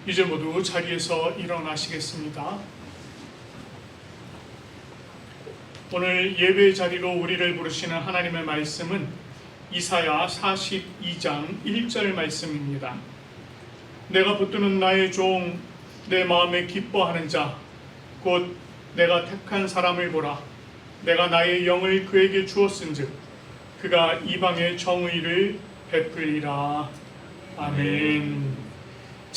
이제 모두 자리에서 일어나시겠습니다. 오늘 예배 자리로 우리를 부르시는 하나님의 말씀은 이사야 42장 1절 말씀입니다. 내가 붙드는 나의 종, 내 마음에 기뻐하는 자, 곧 내가 택한 사람을 보라. 내가 나의 영을 그에게 주었은즉 그가 이방의 정의를 베풀리라. 아멘.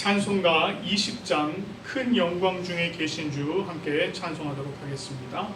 찬송가 20장 큰 영광 중에 계신 주 함께 찬송하도록 하겠습니다.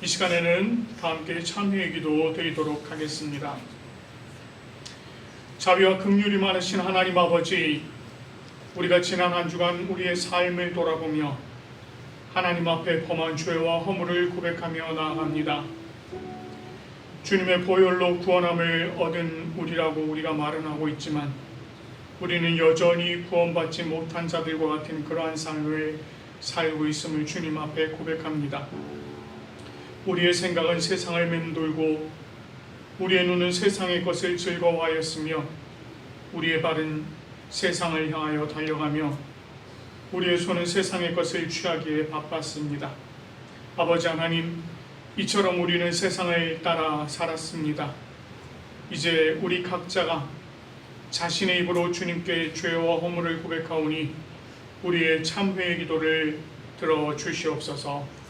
이 시간에는 다 함께 참회의 기도 드리도록 하겠습니다. 자비와 긍휼이 많으신 하나님 아버지, 우리가 지난 한 주간 우리의 삶을 돌아보며 하나님 앞에 범한 죄와 허물을 고백하며 나아갑니다. 주님의 보혈로 구원함을 얻은 우리라고 우리가 말은 하고 있지만 우리는 여전히 구원받지 못한 자들과 같은 그러한 삶을 살고 있음을 주님 앞에 고백합니다. 우리의 생각은 세상을 맴돌고 우리의 눈은 세상의 것을 즐거워하였으며 우리의 발은 세상을 향하여 달려가며 우리의 손은 세상의 것을 취하기에 바빴습니다. 아버지 하나님, 이처럼 우리는 세상을 따라 살았습니다. 이제 우리 각자가 자신의 입으로 주님께 죄와 허물을 고백하오니 우리의 참회의 기도를 들어주시옵소서.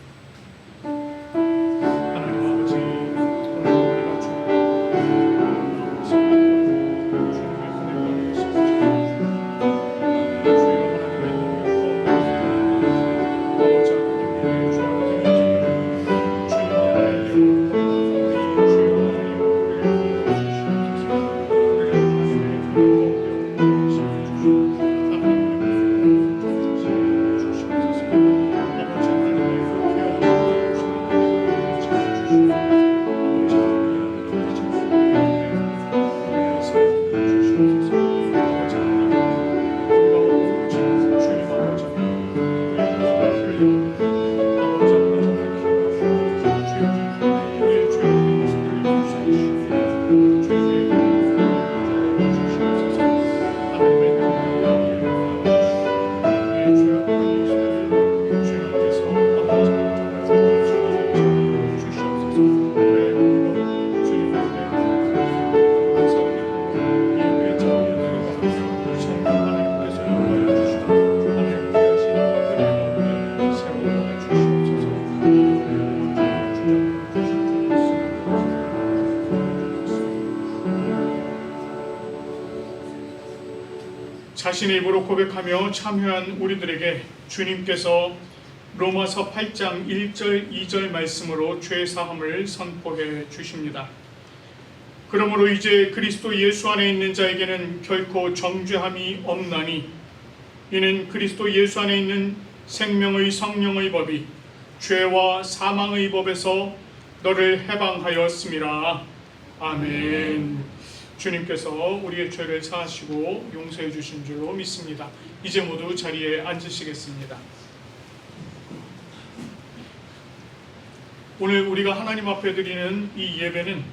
당신의 입으로 고백하며 참여한 우리들에게 주님께서 로마서 8장 1절 2절 말씀으로 죄 사함을 선포해 주십니다. 그러므로 이제 그리스도 예수 안에 있는 자에게는 결코 정죄함이 없나니 이는 그리스도 예수 안에 있는 생명의 성령의 법이 죄와 사망의 법에서 너를 해방하였음이라. 아멘. 주님께서 우리의 죄를 사하시고 용서해 주신 줄로 믿습니다. 이제 모두 자리에 앉으시겠습니다. 오늘 우리가 하나님 앞에 드리는 이 예배는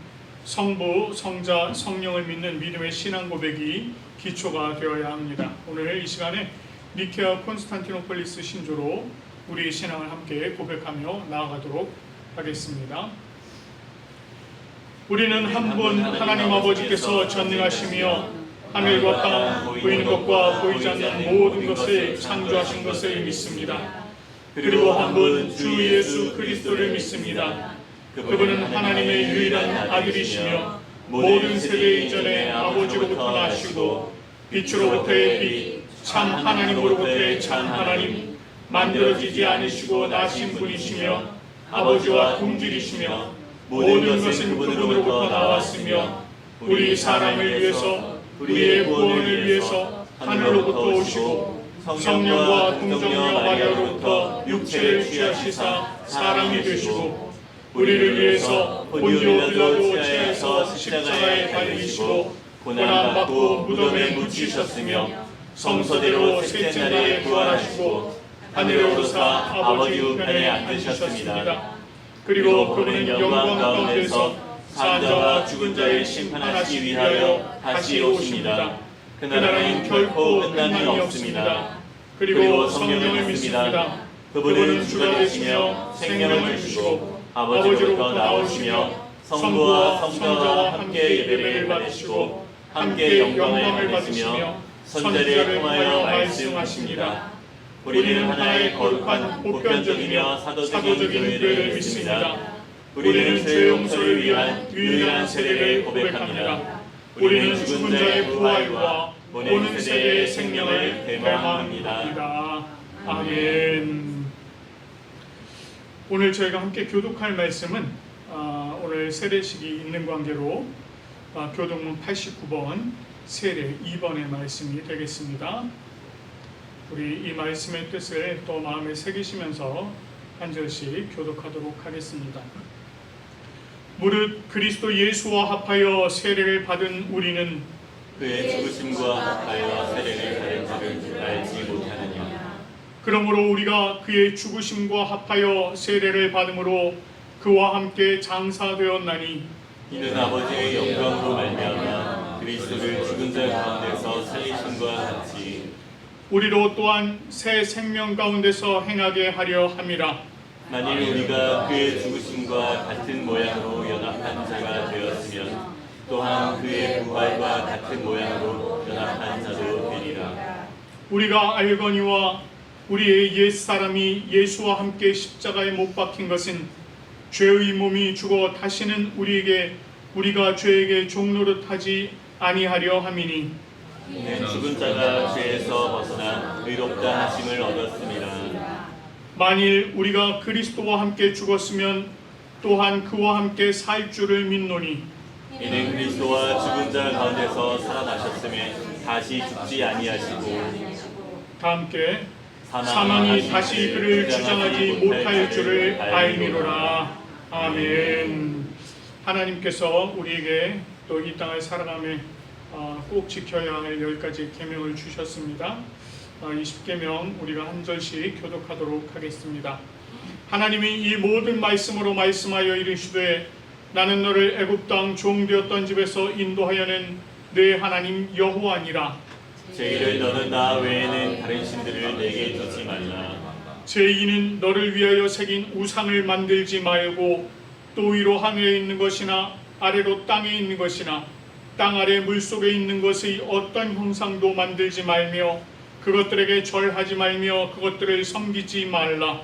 성부, 성자, 성령을 믿는 믿음의 신앙 고백이 기초가 되어야 합니다. 오늘 이 시간에 니케아 콘스탄티노폴리스 신조로 우리의 신앙을 함께 고백하며 나아가도록 하겠습니다. 우리는 한 분 하나님 아버지께서 전능하시며 하늘과 땅, 보이는 것과 보이지 않는 모든 것을 창조하신 것을 믿습니다. 그리고 한 분 주 예수 그리스도를 믿습니다. 그분은 하나님의 유일한 아들이시며 모든 세대 이전에 아버지로부터 나시고 빛으로부터의 빛, 참 하나님으로부터의 참 하나님, 만들어지지 않으시고 나신 분이시며 아버지와 동질이시며 모든 것은 그분으로부터 나왔으며 우리 사람을 위해서 우리의 구원을 위해서 하늘로부터 오시고 성령과 동정녀 마리아로부터 육체를 취하시사 사람이 되시고 우리를 위해서 본디오 빌라도 제에서 십자가에 달리시고 고난받고 무덤에 묻히셨으며 성서대로 셋째 날에 부활하시고 하늘에 오르사 아버지 우편에 앉으셨습니다. 그리고 그분은 영광 가운데서 산 자와 죽은 자를 심판하시기 위하여 다시 오십니다. 그 나라는 결코 끝남이 없습니다. 그리고 성령을 믿습니다. 그분은 주가 되시며 생명을 주시고 아버지로부터 나오시며 성부와 성자와 함께 예배를 받으시고 함께 영광을 받으시며 선자를 통하여 말씀하십니다. 우리는 하나의 거룩한 보편적이며 사도적인 교회를 믿습니다. 우리는 죄 용서를 위한 유일한 세례를 고백합니다. 우리는 죽은 자의 부활과 오는 세대의 생명을 대망합니다. 아멘. 오늘 저희가 함께 교독할 말씀은 오늘 세례식이 있는 관계로 교독문 89번 세례 2번의 말씀이 되겠습니다. 우리 이 말씀의 뜻을 또 마음에 새기시면서 한 절씩 교독하도록 하겠습니다. 무릇 그리스도 예수와 합하여 세례를 받은 우리는 그의 죽으심과 합하여 세례를 받은 줄을 알지 못하느냐. 그러므로 우리가 그의 죽으심과 합하여 세례를 받음으로 그와 함께 장사되었나니 이는 아버지의 영광으로 말미암아 그리스도를 죽은 자 가운데서 살리심과 같이 우리로 또한 새 생명 가운데서 행하게 하려 함이라. 만일 우리가 그의 죽으심과 같은 모양으로 연합한 자가 되었으면 또한 그의 부활과 같은 모양으로 연합한 자도 되리라. 우리가 알거니와 우리의 옛사람이 예수와 함께 십자가에 못 박힌 것은 죄의 몸이 죽어 다시는 우리가 죄에게 종노릇하지 아니하려 함이니 이는 죽은 자가 죄에서 벗어나 의롭다 하심을 얻었습니다. 만일 우리가 그리스도와 함께 죽었으면 또한 그와 함께 살 줄을 믿노니 이는 그리스도와 죽은 자 가운데서 살아나셨음에 다시 죽지 아니하시고 다 함께 사망이 다시 그를 주장하지 못할 줄을 알미로라. 아멘. 하나님께서 우리에게 또 이 땅을 살아가며 꼭 지켜야 할 10가지 계명을 주셨습니다. 이 10계명 우리가 한 절씩 교독하도록 하겠습니다. 하나님이 이 모든 말씀으로 말씀하여 이르시되 나는 너를 애굽 땅 종되었던 집에서 인도하여낸 내 하나님 여호와니라. 제1을 너는 나 외에는 다른 신들을 내게 두지 말라. 제2는 너를 위하여 새긴 우상을 만들지 말고 또 위로 하늘에 있는 것이나 아래로 땅에 있는 것이나 땅 아래 물속에 있는 것의 어떤 형상도 만들지 말며 그것들에게 절하지 말며 그것들을 섬기지 말라.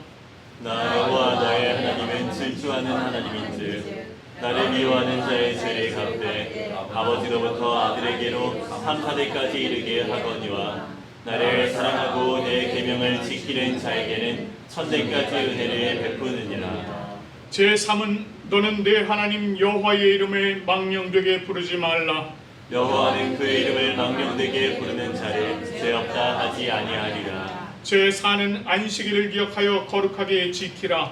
나 여호와 너의 하나님은 질투하는 하나님인즉 나를 미워하는 자의 죄를 갚되 아버지로부터 아들에게로 3, 4대까지 이르게 하거니와 나를 사랑하고 내 계명을 지키는 자에게는 천대까지 은혜를 베푸느니라. 제3은 너는 내 하나님 여호와의 이름을 망령되게 부르지 말라. 여호와는 그의 이름을 망령되게 부르는 자를 죄 없다 하지 아니하리라. 제4는 안식일을 기억하여 거룩하게 지키라.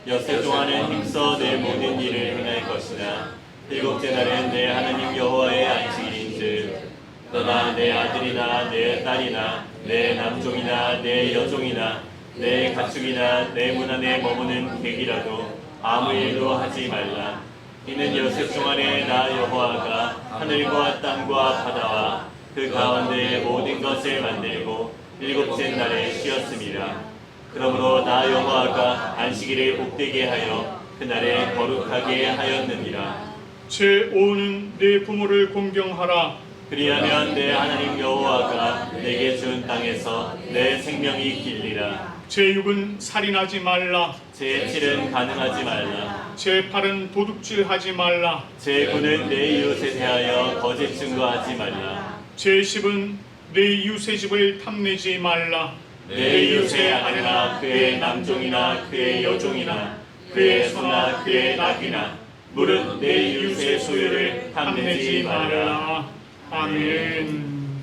엿새 동안은 힘써 내 모든 일을 행할 것이나 일곱째 날은 내 하나님 여호와의 안식일인즉 너나 내 아들이나 내 딸이나 내 남종이나 내 여종이나 내 가축이나 내 문 안에 머무는 객이라도 아무 일도 하지 말라. 이는 엿새 동안에 나 여호와가 하늘과 땅과 바다와 그 가운데의 모든 것을 만들고 일곱째 날에 쉬었음이라. 그러므로 나 여호와가 안식일을 복되게 하여 그날에 거룩하게 하였느니라. 제5는 내 부모를 공경하라. 그리하면 내 하나님 여호와가 내게 준 땅에서 내 생명이 길리라. 제6은 살인하지 말라. 제7은 간음하지 말라. 제8은 도둑질하지 말라. 제9는 내 이웃에 대하여 거짓 증거하지 말라. 제10은 내 이웃의 집을 탐내지 말라. 내 이웃의 아내나 그의 남종이나 그의 여종이나 그의 소나 그의 낙이나 무릇 내 이웃의 소유를 탐내지 말라. 아멘.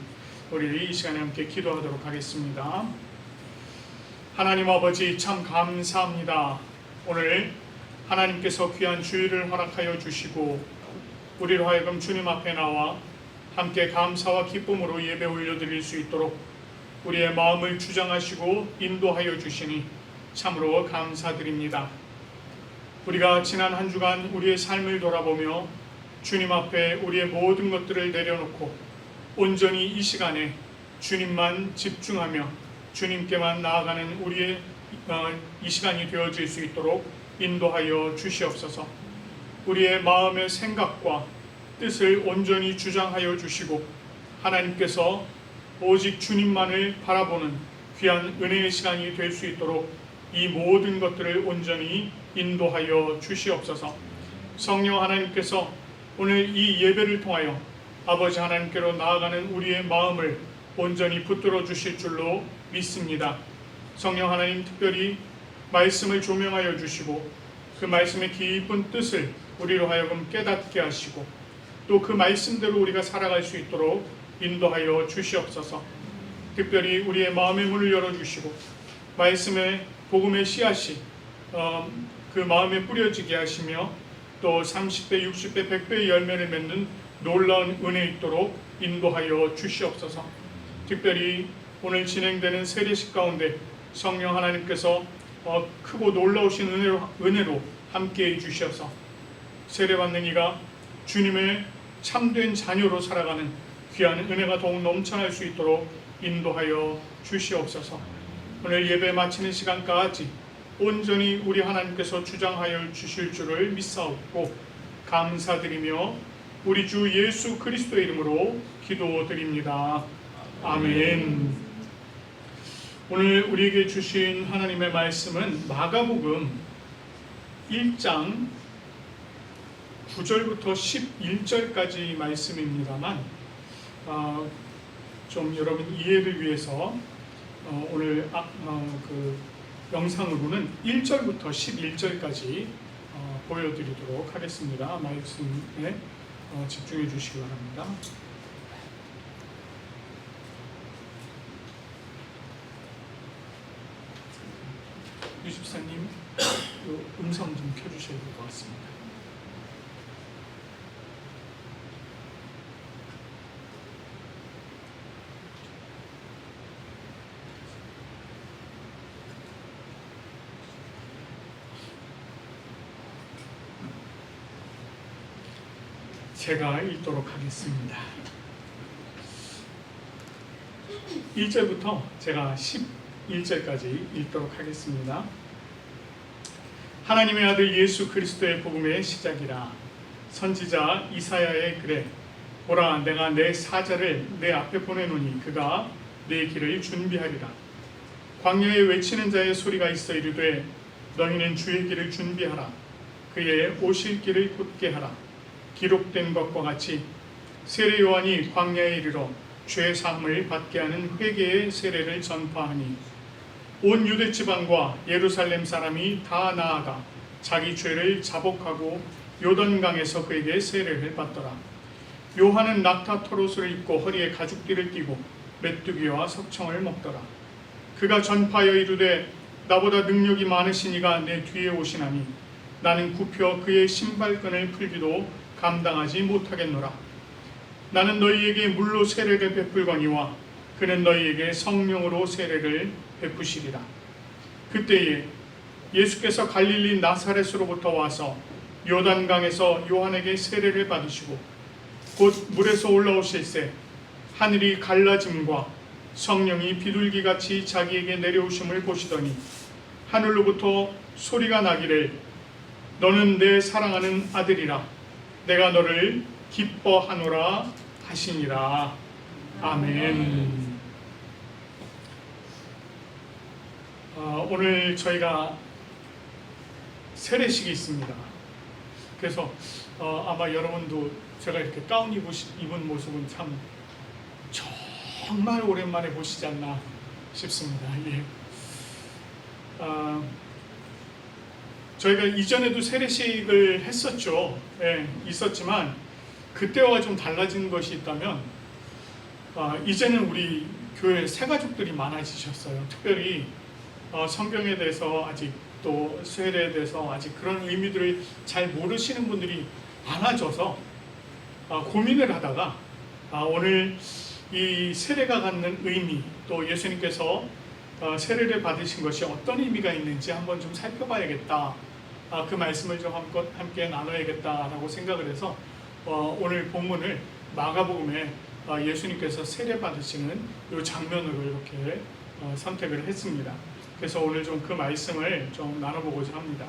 우리 이 시간에 함께 기도하도록 하겠습니다. 하나님 아버지 참 감사합니다. 오늘 하나님께서 귀한 주일을 허락하여 주시고 우리로 하여금 주님 앞에 나와 함께 감사와 기쁨으로 예배 올려드릴 수 있도록 우리의 마음을 주장하시고 인도하여 주시니 참으로 감사드립니다. 우리가 지난 한 주간 우리의 삶을 돌아보며 주님 앞에 우리의 모든 것들을 내려놓고 온전히 이 시간에 주님만 집중하며 주님께만 나아가는 우리의 이 시간이 되어질 수 있도록 인도하여 주시옵소서. 우리의 마음의 생각과 뜻을 온전히 주장하여 주시고 하나님께서 오직 주님만을 바라보는 귀한 은혜의 시간이 될 수 있도록 이 모든 것들을 온전히 인도하여 주시옵소서. 성령 하나님께서 오늘 이 예배를 통하여 아버지 하나님께로 나아가는 우리의 마음을 온전히 붙들어 주실 줄로 믿습니다. 성령 하나님 특별히 말씀을 조명하여 주시고 그 말씀의 깊은 뜻을 우리로 하여금 깨닫게 하시고 또 그 말씀대로 우리가 살아갈 수 있도록 인도하여 주시옵소서. 특별히 우리의 마음의 문을 열어주시고 말씀의 복음의 씨앗이 그 마음에 뿌려지게 하시며 또 30배, 60배, 100배의 열매를 맺는 놀라운 은혜 있도록 인도하여 주시옵소서. 특별히 오늘 진행되는 세례식 가운데 성령 하나님께서 크고 놀라우신 은혜로 함께해 주셔서 세례받는 이가 주님의 참된 자녀로 살아가는 귀한 은혜가 더욱 넘쳐날 수 있도록 인도하여 주시옵소서. 오늘 예배 마치는 시간까지 온전히 우리 하나님께서 주장하여 주실 줄을 믿사옵고 감사드리며 우리 주 예수 그리스도의 이름으로 기도드립니다. 아멘. 오늘 우리에게 주신 하나님의 말씀은 마가복음 1장 9절부터 11절까지 말씀입니다만 좀 여러분 이해를 위해서 오늘 그 영상으로는 1절부터 11절까지 보여드리도록 하겠습니다. 말씀에 집중해 주시기 바랍니다. 유집사님 음성 좀 켜주셔야 될 것 같습니다. 제가 읽도록 하겠습니다. 1절부터 제가 11절까지 읽도록 하겠습니다. 하나님의 아들 예수 그리스도의 복음의 시작이라. 선지자 이사야의 글에 보라 내가 내 사자를 내 앞에 보내노니 그가 내 길을 준비하리라. 광야에 외치는 자의 소리가 있어 이르되 너희는 주의 길을 준비하라. 그의 오실 길을 곧게 하라. 기록된 것과 같이 세례 요한이 광야에 이르러 죄 사함을 받게 하는 회개의 세례를 전파하니 온 유대 지방과 예루살렘 사람이 다 나아가 자기 죄를 자복하고 요단강에서 그에게 세례를 받더라. 요한은 낙타 털옷을 입고 허리에 가죽띠를 띠고 메뚜기와 석청을 먹더라. 그가 전파하여 이르되 나보다 능력이 많으신 이가 내 뒤에 오시나니 나는 굽혀 그의 신발끈을 풀기도 감당하지 못하겠노라. 나는 너희에게 물로 세례를 베풀거니와 그는 너희에게 성령으로 세례를 베푸시리라. 그때에 예수께서 갈릴리 나사렛으로부터 와서 요단강에서 요한에게 세례를 받으시고 곧 물에서 올라오실새 하늘이 갈라짐과 성령이 비둘기같이 자기에게 내려오심을 보시더니 하늘로부터 소리가 나기를 너는 내 사랑하는 아들이라 내가 너를 기뻐하노라 하시니라. 아멘. 오늘 저희가 세례식이 있습니다. 그래서 아마 여러분도 제가 이렇게 가운 입은 모습은 참 정말 오랜만에 보시지 않나 싶습니다. 예. 저희가 이전에도 세례식을 했었죠. 예, 있었지만 그때와 좀 달라진 것이 있다면 이제는 우리 교회 새가족들이 많아지셨어요. 특별히 성경에 대해서 아직 또 세례에 대해서 아직 그런 의미들을 잘 모르시는 분들이 많아져서 고민을 하다가 오늘 이 세례가 갖는 의미 또 예수님께서 세례를 받으신 것이 어떤 의미가 있는지 한번 좀 살펴봐야겠다. 그 말씀을 좀 함께 나눠야겠다라고 생각을 해서 오늘 본문을 마가복음에 예수님께서 세례 받으시는 이 장면으로 이렇게 선택을 했습니다. 그래서 오늘 좀 그 말씀을 좀 나눠보고자 합니다.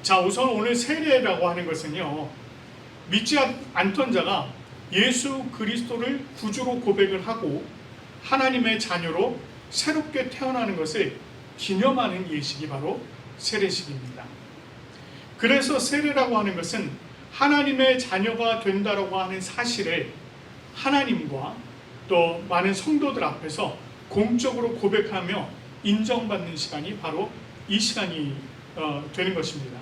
자, 우선 오늘 세례라고 하는 것은요, 믿지 않던 자가 예수 그리스도를 구주로 고백을 하고 하나님의 자녀로 새롭게 태어나는 것을 기념하는 예식이 바로 세례식입니다. 그래서 세례라고 하는 것은 하나님의 자녀가 된다라고 하는 사실을 하나님과 또 많은 성도들 앞에서 공적으로 고백하며 인정받는 시간이 바로 이 시간이 되는 것입니다.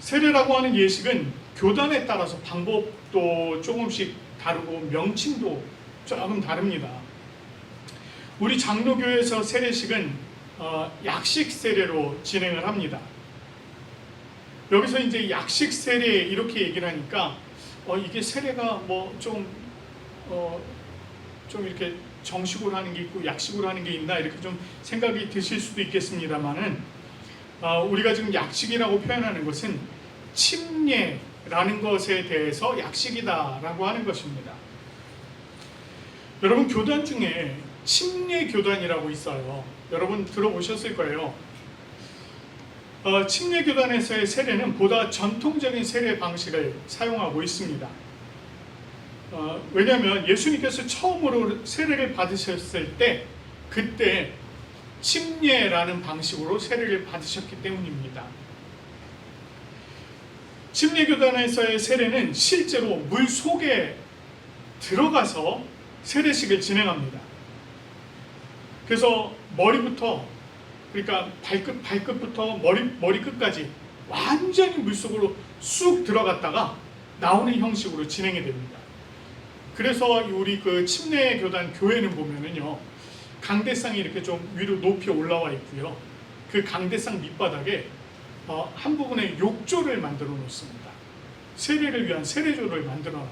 세례라고 하는 예식은 교단에 따라서 방법도 조금씩 다르고 명칭도 조금 다릅니다. 우리 장로교에서 세례식은 약식 세례로 진행을 합니다. 여기서 이제 약식 세례 이렇게 얘기를 하니까 이게 세례가 뭐 좀 이렇게 정식으로 하는 게 있고 약식으로 하는 게 있나 이렇게 좀 생각이 드실 수도 있겠습니다만은 우리가 지금 약식이라고 표현하는 것은 침례라는 것에 대해서 약식이다라고 하는 것입니다. 여러분 교단 중에 침례 교단이라고 있어요. 여러분 들어보셨을 거예요. 침례 교단에서의 세례는 보다 전통적인 세례 방식을 사용하고 있습니다. 왜냐하면 예수님께서 처음으로 세례를 받으셨을 때 그때 침례라는 방식으로 세례를 받으셨기 때문입니다. 침례 교단에서의 세례는 실제로 물 속에 들어가서 세례식을 진행합니다. 그래서 머리부터 그러니까 발끝부터 머리 끝까지 완전히 물속으로 쑥 들어갔다가 나오는 형식으로 진행이 됩니다. 그래서 우리 그 침례 교단 교회는 보면은요, 강대상이 이렇게 좀 위로 높이 올라와 있고요. 그 강대상 밑바닥에 한 부분에 욕조를 만들어 놓습니다. 세례를 위한 세례조를 만들어 놔요.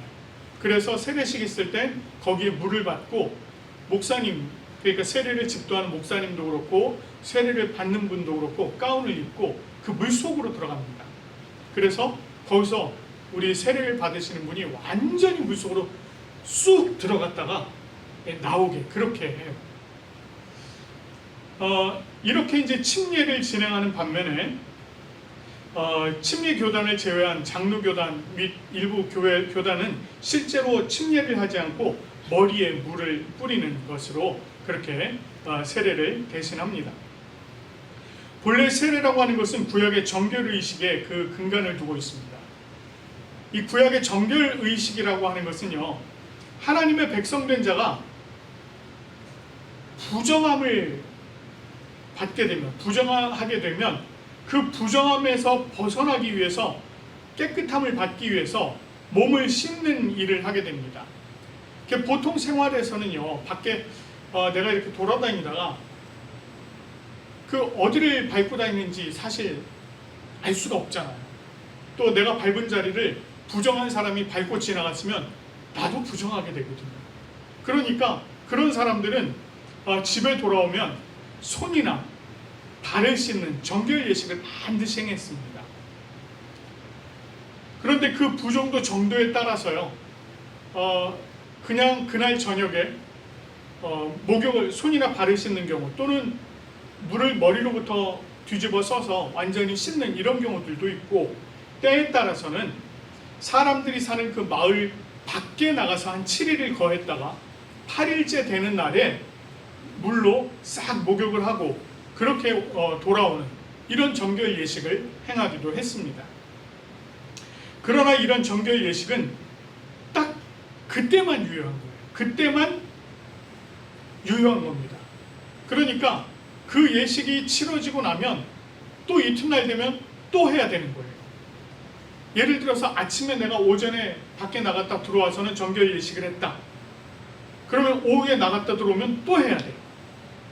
그래서 세례식 있을 때 거기에 물을 받고 목사님, 그러니까 세례를 집도하는 목사님도 그렇고 세례를 받는 분도 그렇고 가운을 입고 그 물 속으로 들어갑니다. 그래서 거기서 우리 세례를 받으시는 분이 완전히 물 속으로 쑥 들어갔다가 나오게 그렇게 해요. 이렇게 이제 침례를 진행하는 반면에 침례 교단을 제외한 장로 교단 및 일부 교회 교단은 실제로 침례를 하지 않고 머리에 물을 뿌리는 것으로 그렇게 세례를 대신합니다. 본래 세례라고 하는 것은 구약의 정결 의식에 그 근간을 두고 있습니다. 이 구약의 정결 의식이라고 하는 것은요, 하나님의 백성된 자가 부정함을 받게 되면, 부정하게 되면 그 부정함에서 벗어나기 위해서, 깨끗함을 받기 위해서 몸을 씻는 일을 하게 됩니다. 보통 생활에서는요, 밖에 내가 이렇게 돌아다니다가 그 어디를 밟고 다니는지 사실 알 수가 없잖아요. 또 내가 밟은 자리를 부정한 사람이 밟고 지나갔으면 나도 부정하게 되거든요. 그러니까 그런 사람들은 집에 돌아오면 손이나 발을 씻는 정결 예식을 반드시 행했습니다. 그런데 그 부정도 정도에 따라서요, 그냥 그날 저녁에 목욕을, 손이나 발을 씻는 경우, 또는 물을 머리로부터 뒤집어 써서 완전히 씻는 이런 경우들도 있고, 때에 따라서는 사람들이 사는 그 마을 밖에 나가서 한 7일을 거했다가 8일째 되는 날에 물로 싹 목욕을 하고 그렇게 돌아오는 이런 정결 예식을 행하기도 했습니다. 그러나 이런 정결 예식은 딱 그때만 유효한 거예요. 그때만 유효한 겁니다. 그러니까 그 예식이 치러지고 나면 또 이튿날 되면 또 해야 되는 거예요. 예를 들어서 아침에 내가 오전에 밖에 나갔다 들어와서는 정결 예식을 했다. 그러면 오후에 나갔다 들어오면 또 해야 돼요.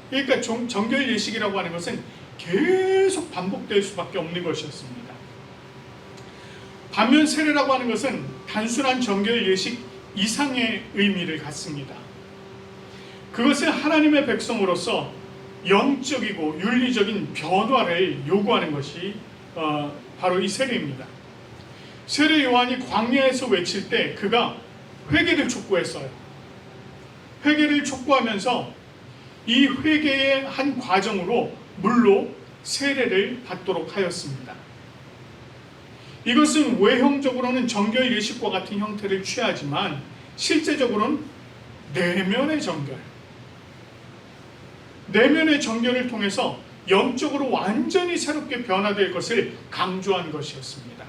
그러니까 정결 예식이라고 하는 것은 계속 반복될 수밖에 없는 것이었습니다. 반면 세례라고 하는 것은 단순한 정결 예식 이상의 의미를 갖습니다. 그것은 하나님의 백성으로서 영적이고 윤리적인 변화를 요구하는 것이 바로 이 세례입니다. 세례 요한이 광야에서 외칠 때 그가 회개를 촉구했어요. 회개를 촉구하면서 이 회개의 한 과정으로 물로 세례를 받도록 하였습니다. 이것은 외형적으로는 정결 예식과 같은 형태를 취하지만 실제적으로는 내면의 정결, 내면의 정결을 통해서 영적으로 완전히 새롭게 변화될 것을 강조한 것이었습니다.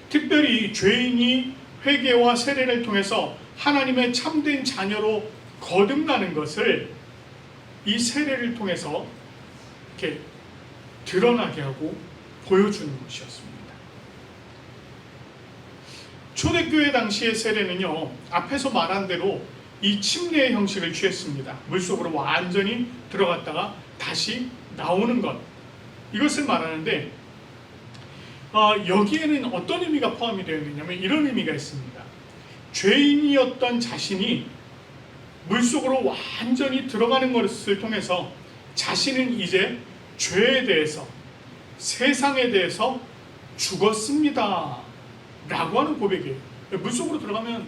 특별히 죄인이 회개와 세례를 통해서 하나님의 참된 자녀로 거듭나는 것을 이 세례를 통해서 이렇게 드러나게 하고 보여주는 것이었습니다. 초대교회 당시의 세례는요, 앞에서 말한 대로 이 침례의 형식을 취했습니다. 물속으로 완전히 들어갔다가 다시 나오는 것, 이것을 말하는데 여기에는 어떤 의미가 포함이 되어 있느냐면 이런 의미가 있습니다. 죄인이었던 자신이 물속으로 완전히 들어가는 것을 통해서 자신은 이제 죄에 대해서, 세상에 대해서 죽었습니다 라고 하는 고백이에요. 물속으로 들어가면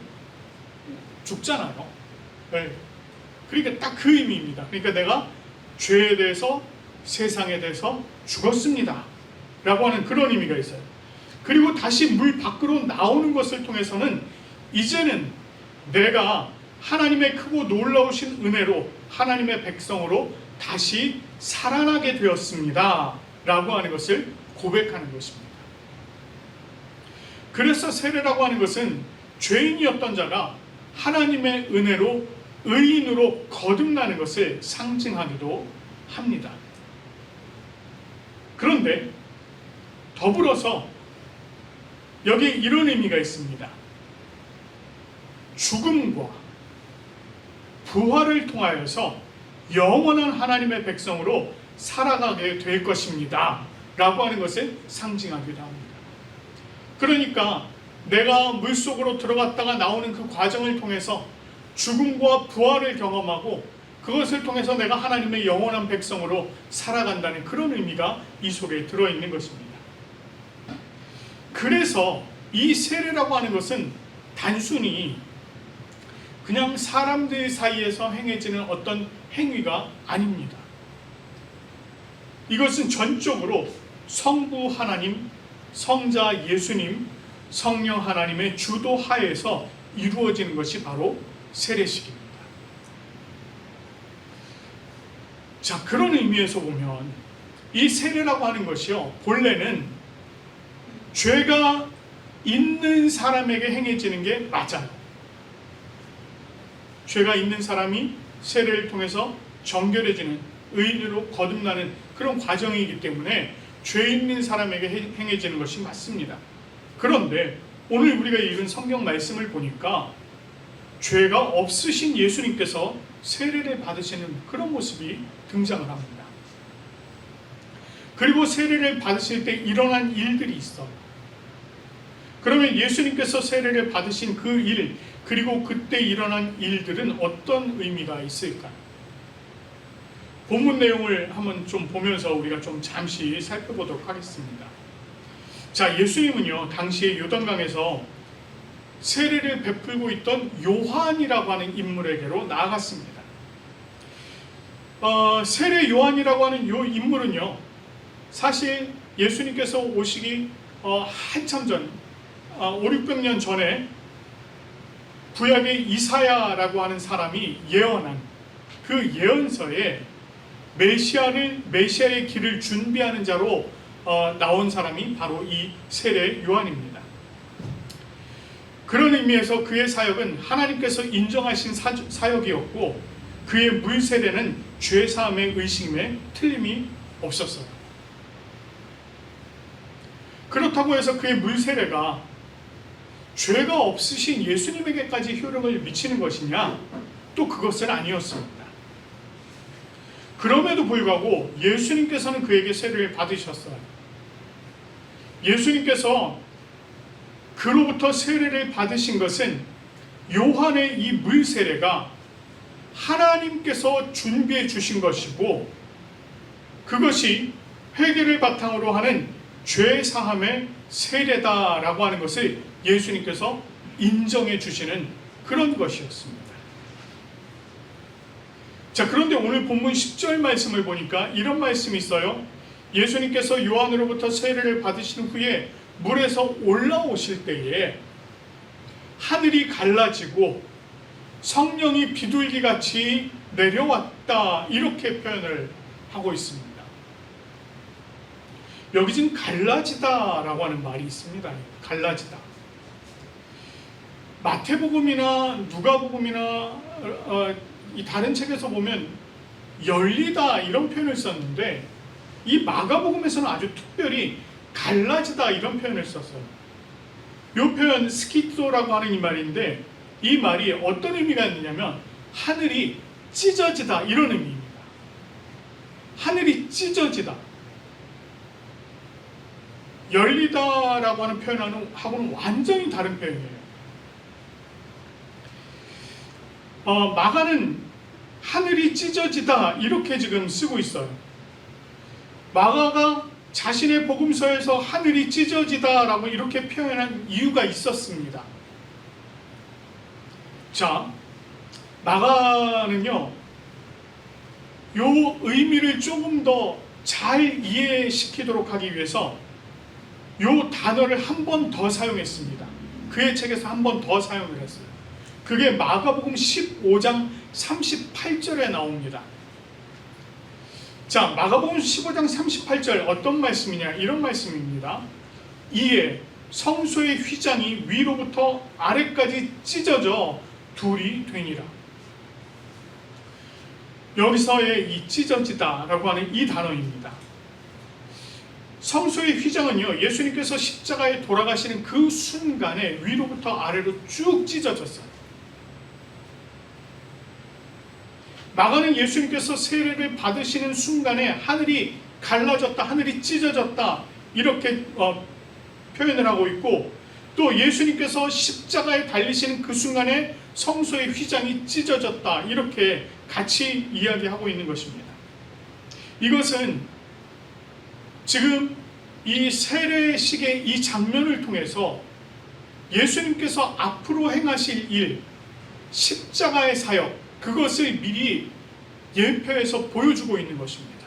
죽잖아요. 네. 그러니까 딱 그 의미입니다. 그러니까 내가 죄에 대해서, 세상에 대해서 죽었습니다 라고 하는 그런 의미가 있어요. 그리고 다시 물 밖으로 나오는 것을 통해서는 이제는 내가 하나님의 크고 놀라우신 은혜로 하나님의 백성으로 다시 살아나게 되었습니다 라고 하는 것을 고백하는 것입니다. 그래서 세례라고 하는 것은 죄인이었던 자가 하나님의 은혜로 의인으로 거듭나는 것을 상징하기도 합니다. 그런데 더불어서 여기에 이런 의미가 있습니다. 죽음과 부활을 통하여서 영원한 하나님의 백성으로 살아가게 될 것입니다 라고 하는 것을 상징하기도 합니다. 그러니까 내가 물속으로 들어갔다가 나오는 그 과정을 통해서 죽음과 부활을 경험하고 그것을 통해서 내가 하나님의 영원한 백성으로 살아간다는 그런 의미가 이 속에 들어있는 것입니다. 그래서 이 세례라고 하는 것은 단순히 그냥 사람들 사이에서 행해지는 어떤 행위가 아닙니다. 이것은 전적으로 성부 하나님, 성자 예수님, 성령 하나님의 주도 하에서 이루어지는 것이 바로 세례식입니다. 자, 그런 의미에서 보면 이 세례라고 하는 것이요, 본래는 죄가 있는 사람에게 행해지는 게 맞아요. 죄가 있는 사람이 세례를 통해서 정결해지는, 의인으로 거듭나는 그런 과정이기 때문에 죄 있는 사람에게 행해지는 것이 맞습니다. 그런데 오늘 우리가 읽은 성경 말씀을 보니까 죄가 없으신 예수님께서 세례를 받으시는 그런 모습이 등장을 합니다. 그리고 세례를 받으실 때 일어난 일들이 있어요. 그러면 예수님께서 세례를 받으신 그 일, 그리고 그때 일어난 일들은 어떤 의미가 있을까요? 본문 내용을 한번 좀 보면서 우리가 좀 잠시 살펴보도록 하겠습니다. 자, 예수님은요, 당시에 요단강에서 세례를 베풀고 있던 요한이라고 하는 인물에게로 나아갔습니다. 세례 요한이라고 하는 이 인물은요, 사실 예수님께서 오시기 한참 전, 500-600년 전에 구약의 이사야라고 하는 사람이 예언한 그 예언서에 메시아의 길을 준비하는 자로 나온 사람이 바로 이 세례 요한입니다. 그런 의미에서 그의 사역은 하나님께서 인정하신 사역이었고, 그의 물 세례는 죄 사함의 의심에 틀림이 없었어요. 그렇다고 해서 그의 물 세례가 죄가 없으신 예수님에게까지 효력을 미치는 것이냐? 또 그것은 아니었습니다. 그럼에도 불구하고 예수님께서는 그에게 세례를 받으셨어요. 예수님께서 그로부터 세례를 받으신 것은 요한의 이 물 세례가 하나님께서 준비해 주신 것이고, 그것이 회개를 바탕으로 하는 죄 사함의 세례다라고 하는 것을 예수님께서 인정해 주시는 그런 것이었습니다. 자, 그런데 오늘 본문 10절 말씀을 보니까 이런 말씀이 있어요. 예수님께서 요한으로부터 세례를 받으신 후에 물에서 올라오실 때에 하늘이 갈라지고 성령이 비둘기같이 내려왔다, 이렇게 표현을 하고 있습니다. 여기 지금 갈라지다라고 하는 말이 있습니다. 갈라지다. 마태복음이나 누가복음이나 이 다른 책에서 보면 열리다 이런 표현을 썼는데, 이 마가복음에서는 아주 특별히 갈라지다 이런 표현을 썼어요. 이 표현 스키토라고 하는 이 말인데, 이 말이 어떤 의미가 있느냐면 하늘이 찢어지다 이런 의미입니다. 하늘이 찢어지다. 열리다라고 하는 표현하고는 완전히 다른 표현이에요. 마가는 하늘이 찢어지다 이렇게 지금 쓰고 있어요. 마가가 자신의 복음서에서 하늘이 찢어지다라고 이렇게 표현한 이유가 있었습니다. 자, 마가는요, 요 의미를 조금 더 잘 이해시키도록 하기 위해서 요 단어를 한 번 더 사용했습니다. 그의 책에서 한 번 더 사용을 했어요. 그게 마가복음 15장 38절에 나옵니다. 자, 마가복음 15장 38절 어떤 말씀이냐, 이런 말씀입니다. 이에 성소의 휘장이 위로부터 아래까지 찢어져 둘이 되니라. 여기서의 이 찢어지다라고 하는 이 단어입니다. 성소의 휘장은요, 예수님께서 십자가에 돌아가시는 그 순간에 위로부터 아래로 쭉 찢어졌어요. 마가는 예수님께서 세례를 받으시는 순간에 하늘이 갈라졌다, 하늘이 찢어졌다 이렇게 표현을 하고 있고, 또 예수님께서 십자가에 달리시는 그 순간에 성소의 휘장이 찢어졌다 이렇게 같이 이야기하고 있는 것입니다. 이것은 지금 이 세례식의 이 장면을 통해서 예수님께서 앞으로 행하실 일, 십자가의 사역, 그것을 미리 예표해서 보여주고 있는 것입니다.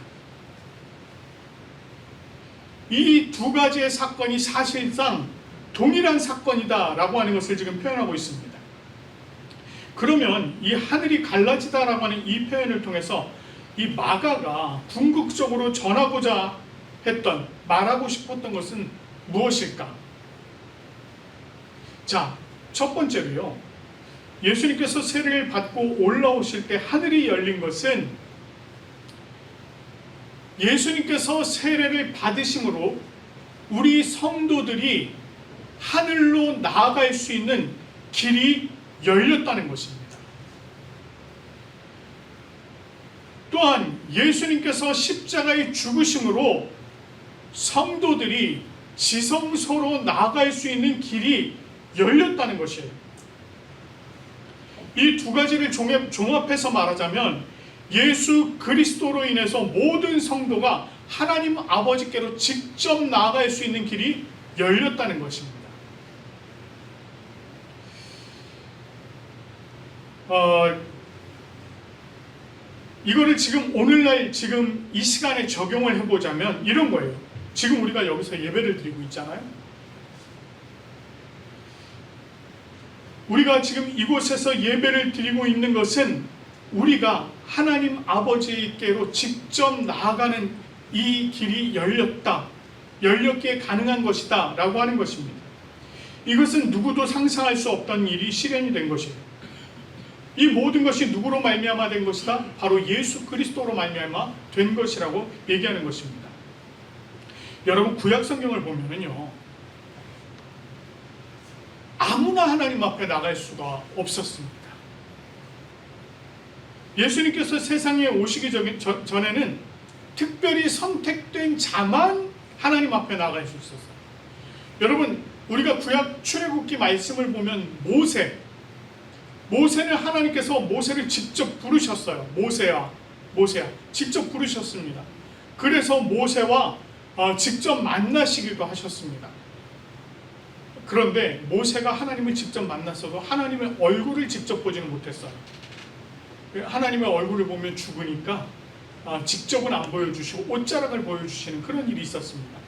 이 두 가지의 사건이 사실상 동일한 사건이다라고 하는 것을 지금 표현하고 있습니다. 그러면 이 하늘이 갈라지다라고 하는 이 표현을 통해서 이 마가가 궁극적으로 전하고자 했던, 말하고 싶었던 것은 무엇일까? 자, 첫 번째로요, 예수님께서 세례를 받고 올라오실 때 하늘이 열린 것은 예수님께서 세례를 받으심으로 우리 성도들이 하늘로 나아갈 수 있는 길이 열렸다는 것입니다. 또한 예수님께서 십자가의 죽으심으로 성도들이 지성소로 나아갈 수 있는 길이 열렸다는 것이에요. 이 두 가지를 종합해서 말하자면 예수 그리스도로 인해서 모든 성도가 하나님 아버지께로 직접 나아갈 수 있는 길이 열렸다는 것입니다. 이거를 지금 오늘날 지금 이 시간에 적용을 해보자면 이런 거예요. 지금 우리가 여기서 예배를 드리고 있잖아요. 우리가 지금 이곳에서 예배를 드리고 있는 것은 우리가 하나님 아버지께로 직접 나아가는 이 길이 열렸기에 가능한 것이다 라고 하는 것입니다. 이것은 누구도 상상할 수 없던 일이 실현이 된 것이에요. 이 모든 것이 누구로 말미암아 된 것이다? 바로 예수 그리스도로 말미암아 된 것이라고 얘기하는 것입니다. 여러분, 구약 성경을 보면은요, 아무나 하나님 앞에 나갈 수가 없었습니다. 예수님께서 세상에 오시기 전에는 특별히 선택된 자만 하나님 앞에 나갈 수 있었어요. 여러분, 우리가 구약 출애굽기 말씀을 보면 모세는 하나님께서 모세를 직접 부르셨어요. 모세야 직접 부르셨습니다. 그래서 모세와 직접 만나시기도 하셨습니다. 그런데 모세가 하나님을 직접 만났어도 하나님의 얼굴을 직접 보지는 못했어요. 하나님의 얼굴을 보면 죽으니까 직접은 안 보여주시고 옷자락을 보여주시는 그런 일이 있었습니다.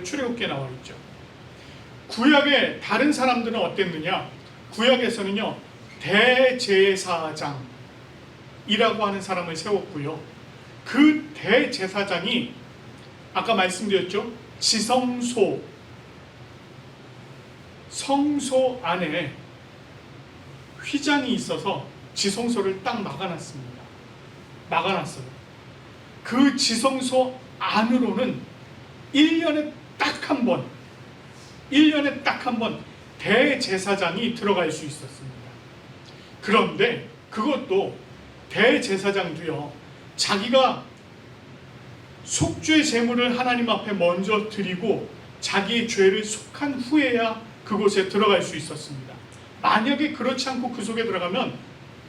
출애굽기에 나와 있죠. 구약의 다른 사람들은 어땠느냐? 구약에서는요, 대제사장이라고 하는 사람을 세웠고요. 그 대제사장이 아까 말씀드렸죠. 성소 안에 휘장이 있어서 지성소를 딱 막아놨어요. 그 지성소 안으로는 1년에 딱 한 번 대제사장이 들어갈 수 있었습니다. 그런데 그것도 대제사장도요, 자기가 속죄 제물을 하나님 앞에 먼저 드리고 자기의 죄를 속한 후에야 그곳에 들어갈 수 있었습니다. 만약에 그렇지 않고 그 속에 들어가면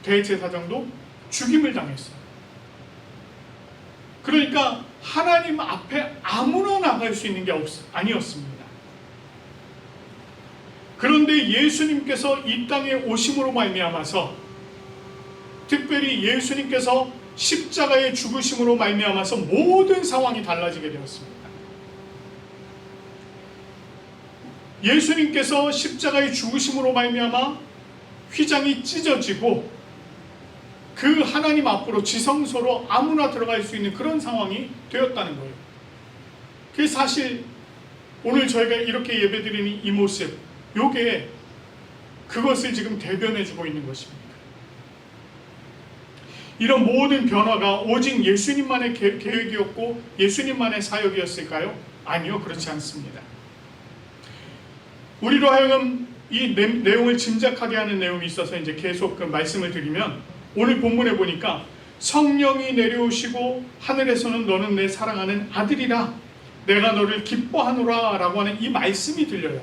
대제사장도 죽임을 당했어요. 그러니까 하나님 앞에 아무나 나갈 수 있는 게 아니었습니다. 그런데 예수님께서 이 땅에 오심으로 말미암아서, 특별히 예수님께서 십자가의 죽으심으로 말미암아서 모든 상황이 달라지게 되었습니다. 예수님께서 십자가의 죽으심으로 말미암아 휘장이 찢어지고 그 하나님 앞으로 지성소로 아무나 들어갈 수 있는 그런 상황이 되었다는 거예요. 그게 사실 오늘 저희가 이렇게 예배드리는 이 모습, 요게 그것을 지금 대변해주고 있는 것입니다. 이런 모든 변화가 오직 예수님만의 계획이었고 예수님만의 사역이었을까요? 아니요, 그렇지 않습니다. 우리로 하여금 이 내용을 짐작하게 하는 내용이 있어서 이제 계속 그 말씀을 드리면, 오늘 본문에 보니까 성령이 내려오시고 하늘에서는 너는 내 사랑하는 아들이라 내가 너를 기뻐하노라 라고 하는 이 말씀이 들려요.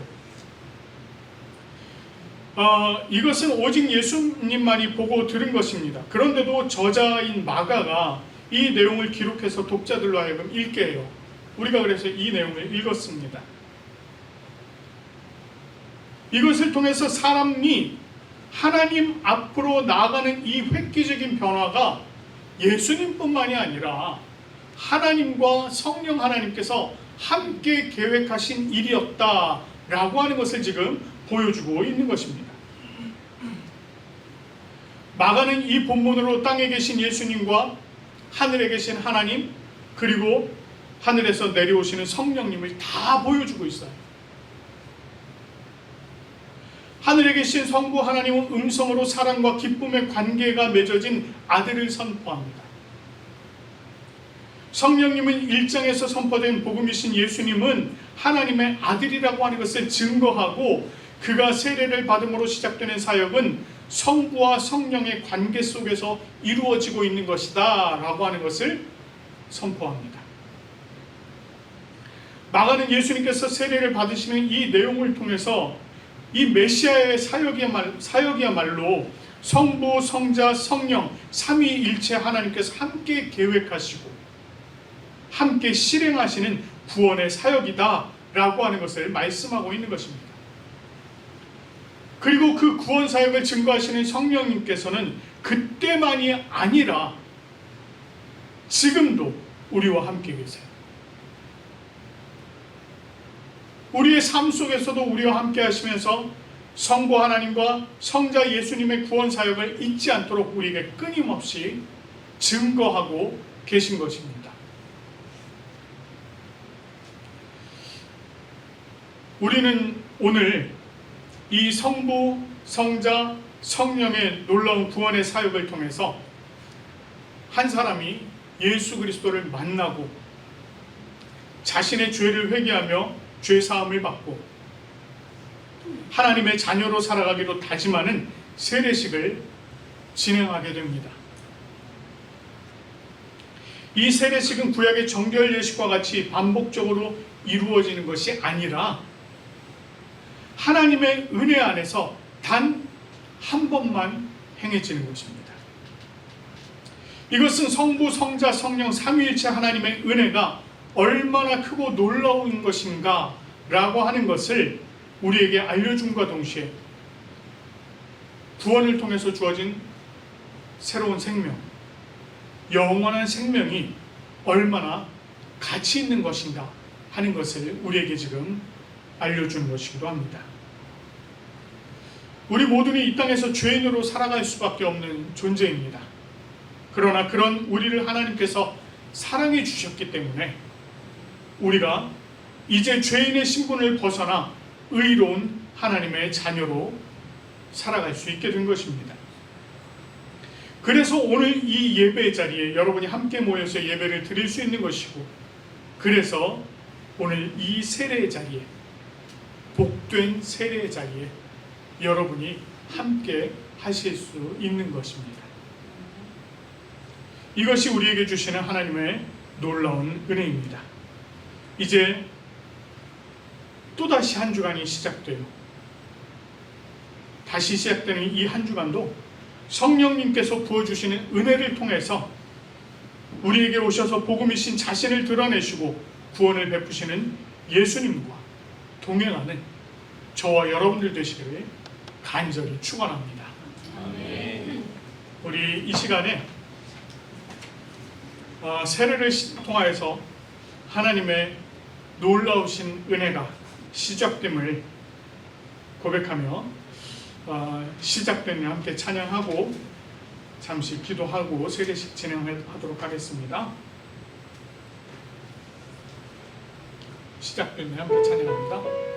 이것은 오직 예수님만이 보고 들은 것입니다. 그런데도 저자인 마가가 이 내용을 기록해서 독자들로 하여금 읽게 해요. 우리가 그래서 이 내용을 읽었습니다. 이것을 통해서 사람이 하나님 앞으로 나아가는 이 획기적인 변화가 예수님뿐만이 아니라 하나님과 성령 하나님께서 함께 계획하신 일이었다라고 하는 것을 지금 보여주고 있는 것입니다. 마가는 이 본문으로 땅에 계신 예수님과 하늘에 계신 하나님, 그리고 하늘에서 내려오시는 성령님을 다 보여주고 있어요. 하늘에 계신 성부 하나님은 음성으로 사랑과 기쁨의 관계가 맺어진 아들을 선포합니다. 성령님은 1장에서 선포된 복음이신 예수님은 하나님의 아들이라고 하는 것을 증거하고 그가 세례를 받음으로 시작되는 사역은 성부와 성령의 관계 속에서 이루어지고 있는 것이다 라고 하는 것을 선포합니다. 마가는 예수님께서 세례를 받으시는 이 내용을 통해서 이 메시아의 사역이야말로 성부, 성자, 성령 삼위일체 하나님께서 함께 계획하시고 함께 실행하시는 구원의 사역이다 라고 하는 것을 말씀하고 있는 것입니다. 그리고 그 구원 사역을 증거하시는 성령님께서는 그때만이 아니라 지금도 우리와 함께 계세요. 우리의 삶 속에서도 우리와 함께 하시면서 성부 하나님과 성자 예수님의 구원 사역을 잊지 않도록 우리에게 끊임없이 증거하고 계신 것입니다. 우리는 오늘 이 성부, 성자, 성령의 놀라운 구원의 사역을 통해서 한 사람이 예수 그리스도를 만나고 자신의 죄를 회개하며 죄 사함을 받고 하나님의 자녀로 살아가기로 다짐하는 세례식을 진행하게 됩니다. 이 세례식은 구약의 정결 예식과 같이 반복적으로 이루어지는 것이 아니라 하나님의 은혜 안에서 단 한 번만 행해지는 것입니다. 이것은 성부, 성자, 성령 삼위일체 하나님의 은혜가 얼마나 크고 놀라운 것인가 라고 하는 것을 우리에게 알려줌과 동시에 구원을 통해서 주어진 새로운 생명, 영원한 생명이 얼마나 가치 있는 것인가 하는 것을 우리에게 지금 알려주는 것이기도 합니다. 우리 모두는 이 땅에서 죄인으로 살아갈 수밖에 없는 존재입니다. 그러나 그런 우리를 하나님께서 사랑해 주셨기 때문에 우리가 이제 죄인의 신분을 벗어나 의로운 하나님의 자녀로 살아갈 수 있게 된 것입니다. 그래서 오늘 이 예배 자리에 여러분이 함께 모여서 예배를 드릴 수 있는 것이고, 그래서 오늘 이 세례 자리에, 복된 세례 자리에 여러분이 함께 하실 수 있는 것입니다. 이것이 우리에게 주시는 하나님의 놀라운 은혜입니다. 이제 또다시 한 주간이 시작돼요. 다시 시작되는 이 한 주간도 성령님께서 부어주시는 은혜를 통해서 우리에게 오셔서 복음이신 자신을 드러내시고 구원을 베푸시는 예수님과 동행하는 저와 여러분들 되시기를 간절히 축원합니다. 아멘. 우리 이 시간에 세례를 통하여서 하나님의 놀라우신 은혜가 시작됨을 고백하며 시작된 일 함께 찬양하고 잠시 기도하고 세례식 진행하도록 하겠습니다. 시작된 일 함께 찬양합니다.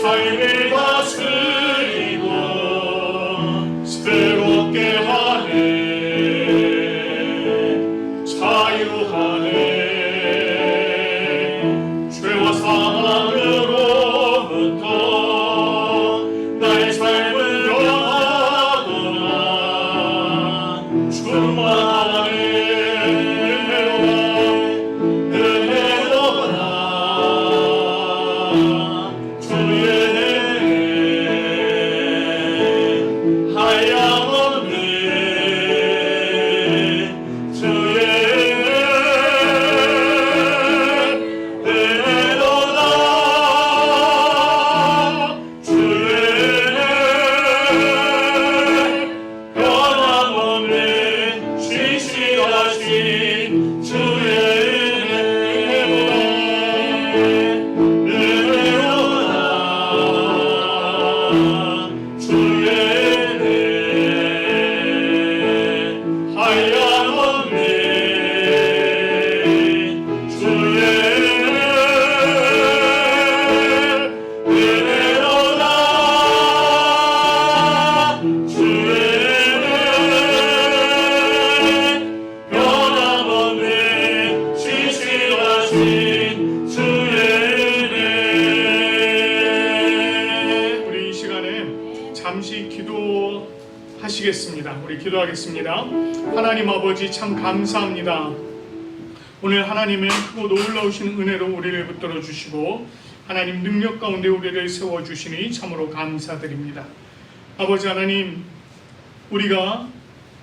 삶을 다스리고 새롭게 하네, 자유하네. 죄와 사망으로부터 나의 삶을 변화하구나. 충만하네. 기도하시겠습니다. 우리 기도하겠습니다. 하나님 아버지 참 감사합니다. 오늘 하나님의 크고 놀라우신 은혜로 우리를 붙들어 주시고 하나님 능력 가운데 우리를 세워주시니 참으로 감사드립니다. 아버지 하나님, 우리가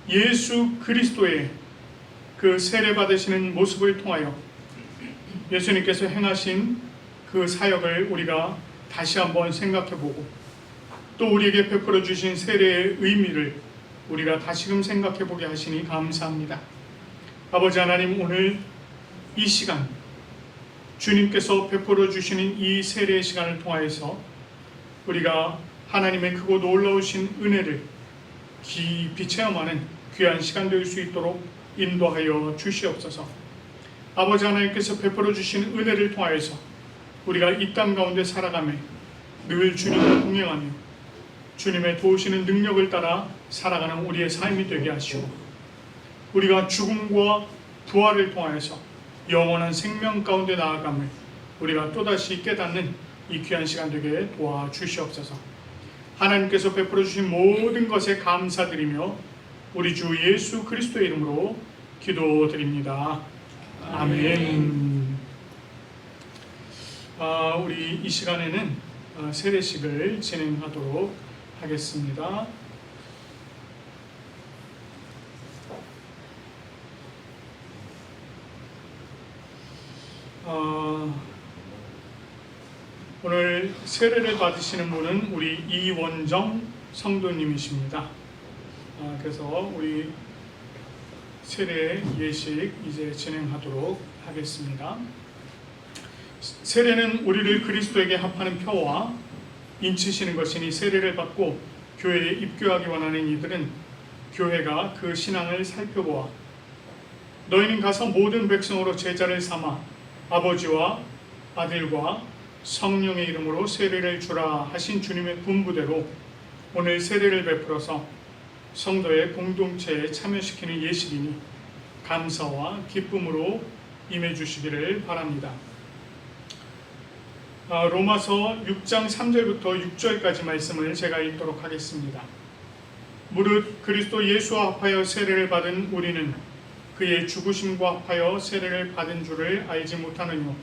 예수 그리스도의 그 세례 받으시는 모습을 통하여 예수님께서 행하신 그 사역을 우리가 다시 한번 생각해보고 또 우리에게 베풀어 주신 세례의 의미를 우리가 다시금 생각해보게 하시니 감사합니다. 아버지 하나님, 오늘 이 시간 주님께서 베풀어 주시는 이 세례의 시간을 통하여서 우리가 하나님의 크고 놀라우신 은혜를 깊이 체험하는 귀한 시간 될 수 있도록 인도하여 주시옵소서. 아버지 하나님께서 베풀어 주신 은혜를 통하여서 우리가 이 땅 가운데 살아가며 늘 주님과 동행하며 주님의 도우시는 능력을 따라 살아가는 우리의 삶이 되게 하시고 우리가 죽음과 부활을 통하여서 영원한 생명 가운데 나아감을 우리가 또다시 깨닫는 이 귀한 시간 되게 도와주시옵소서. 하나님께서 베풀어 주신 모든 것에 감사드리며 우리 주 예수 그리스도의 이름으로 기도드립니다. 아멘. 우리 이 시간에는 세례식을 진행하도록 하겠습니다. 오늘 세례를 받으시는 분은 우리 이원정 성도님이십니다. 그래서 우리 세례 예식 이제 진행하도록 하겠습니다. 세례는 우리를 그리스도에게 합하는 표와 인치시는 것이니 세례를 받고 교회에 입교하기 원하는 이들은 교회가 그 신앙을 살펴보아 너희는 가서 모든 백성으로 제자를 삼아 아버지와 아들과 성령의 이름으로 세례를 주라 하신 주님의 분부대로 오늘 세례를 베풀어서 성도의 공동체에 참여시키는 예식이니 감사와 기쁨으로 임해 주시기를 바랍니다. 로마서 6장 3절부터 6절까지 말씀을 제가 읽도록 하겠습니다. 무릇 그리스도 예수와 합하여 세례를 받은 우리는 그의 죽으심과 합하여 세례를 받은 줄을 알지 못하느뇨.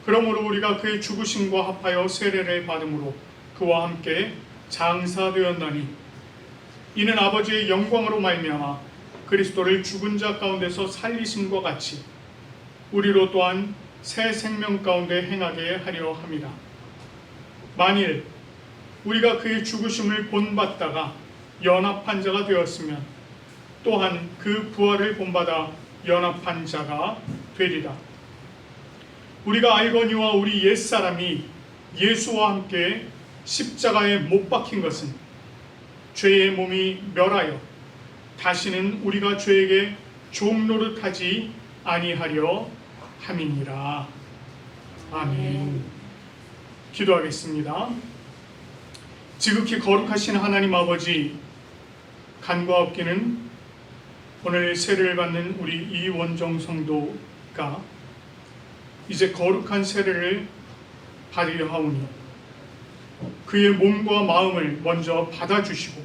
그러므로 우리가 그의 죽으심과 합하여 세례를 받음으로 그와 함께 장사되었나니 이는 아버지의 영광으로 말미암아 그리스도를 죽은 자 가운데서 살리심과 같이 우리로 또한 새 생명 가운데 행하게 하려 함이라. 만일 우리가 그의 죽으심을 본받다가 연합한 자가 되었으면 또한 그 부활을 본받아 연합한 자가 되리라. 우리가 알거니와 우리 옛사람이 예수와 함께 십자가에 못 박힌 것은 죄의 몸이 멸하여 다시는 우리가 죄에게 종노릇하지 아니하려 함이니라. 아멘. 기도하겠습니다. 지극히 거룩하신 하나님 아버지, 간과 없기는 오늘 세례를 받는 우리 이원정 성도가 이제 거룩한 세례를 받으려 하오니 그의 몸과 마음을 먼저 받아주시고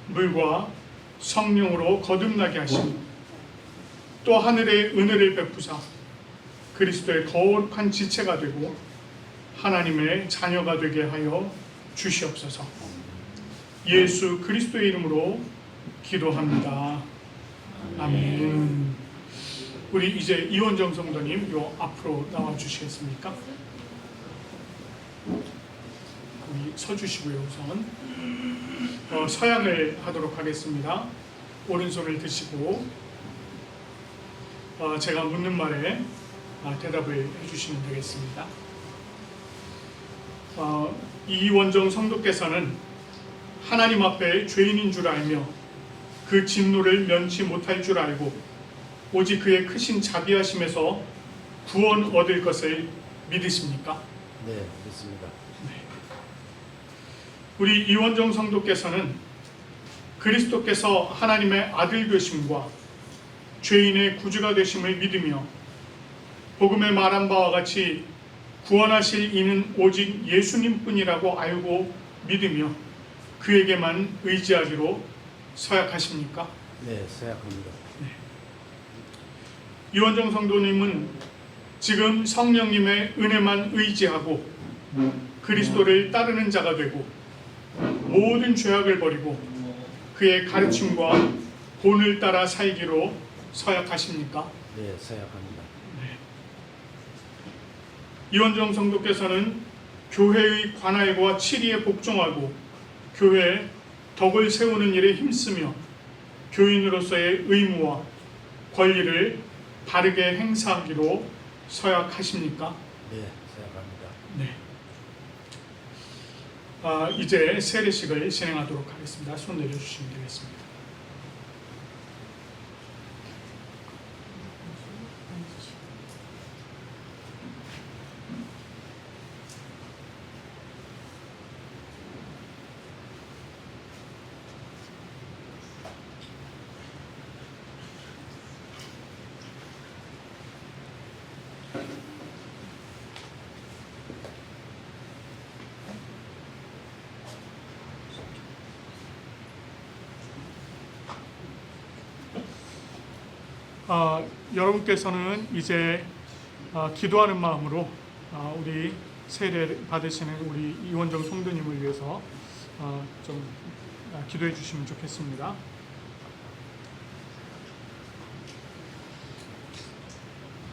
물과 성령으로 거듭나게 하시고 또 하늘의 은혜를 베푸사 그리스도의 거룩한 지체가 되고 하나님의 자녀가 되게 하여 주시옵소서. 예수 그리스도의 이름으로 기도합니다. 아멘. 우리 이제 이원정 성도님 요 앞으로 나와 주시겠습니까? 우리 서 주시고요. 우선 서양을 하도록 하겠습니다. 오른손을 드시고 제가 묻는 말에 대답을 해주시면 되겠습니다. 이원정 성도께서는 하나님 앞에 죄인인 줄 알며 그 진노를 면치 못할 줄 알고 오직 그의 크신 자비하심에서 구원 얻을 것을 믿으십니까? 네, 믿습니다. 우리 이원정 성도께서는 그리스도께서 하나님의 아들 되심과 죄인의 구주가 되심을 믿으며 복음에 말한 바와 같이 구원하실 이는 오직 예수님뿐이라고 알고 믿으며 그에게만 의지하기로 서약하십니까? 네, 서약합니다. 이원정 성도님은 지금 성령님의 은혜만 의지하고 그리스도를 따르는 자가 되고 모든 죄악을 버리고 그의 가르침과 본을 따라 살기로 서약하십니까? 네, 서약합니다. 이원정 성도께서는 교회의 관할과 치리에 복종하고 교회에 덕을 세우는 일에 힘쓰며 교인으로서의 의무와 권리를 바르게 행사하기로 서약하십니까? 네, 서약합니다. 네. 이제 세례식을 진행하도록 하겠습니다. 손 내려주시면 되겠습니다. 여러분께서는 이제 기도하는 마음으로 우리 세례 받으시는 우리 이원정 성도님을 위해서 좀 기도해 주시면 좋겠습니다.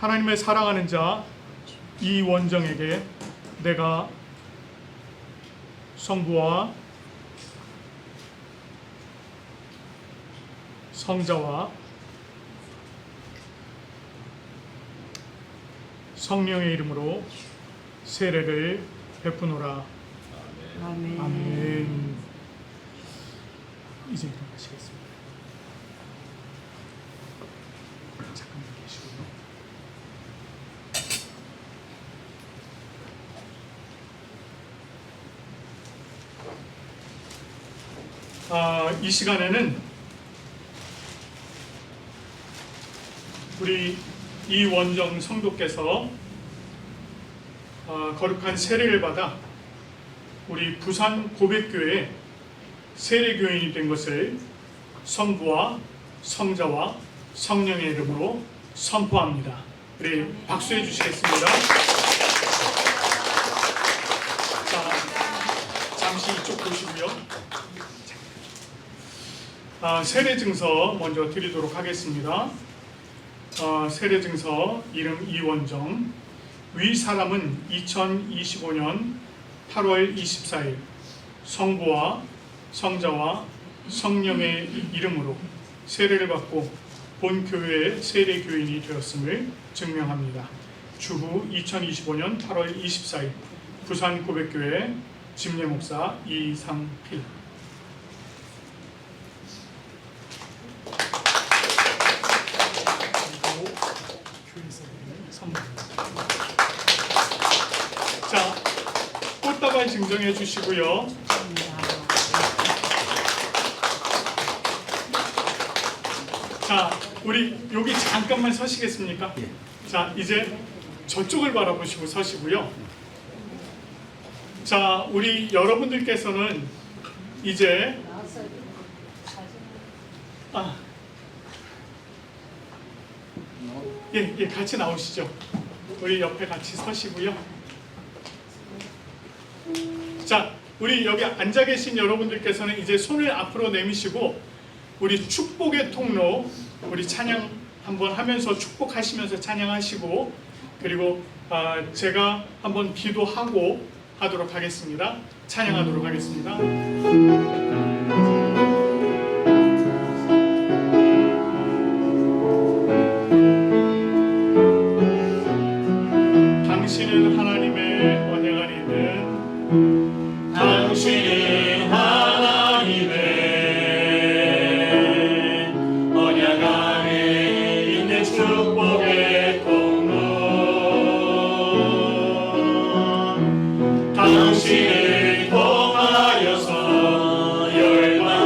하나님의 사랑하는 자 이원정에게 내가 성부와 성자와 성령의 이름으로 세례를 베푸노라. 아멘. 아멘. 이제 일어나시겠습니다. 잠깐만 계시고요. 이 시간에는 우리 이원정 성도께서 거룩한 세례를 받아 우리 부산 고백교회 세례교인이 된 것을 성부와 성자와 성령의 이름으로 선포합니다. 우리 박수해 주시겠습니다. 자, 잠시 이쪽 보시고요. 세례 증서 먼저 드리도록 하겠습니다. 세례 증서 이름 이원정, 위 사람은 2025년 8월 24일 성부와 성자와 성령의 이름으로 세례를 받고 본 교회의 세례 교인이 되었음을 증명합니다. 주후 2025년 8월 24일 부산 고백교회 집례 목사 이상필. 자, 꽃다발 증정해 주시고요. 자, 우리 여기 잠깐만 서시겠습니까? 예. 자, 이제 저쪽을 바라보시고 서시고요. 자, 우리 여러분들께서는 이제 예, 같이 나오시죠. 우리 옆에 같이 서시고요. 자, 우리 여기 앉아 계신 여러분들께서는 이제 손을 앞으로 내미시고 우리 축복의 통로, 우리 찬양 한번 하면서 축복하시면서 찬양하시고, 그리고 제가 한번 기도하고 하도록 하겠습니다. 찬양하도록 하겠습니다. 당신은 하나님의 언약 안에 있는 당신은 하나님의 언약 안에 있는 축복의 통로, 당신을 통하여서 열방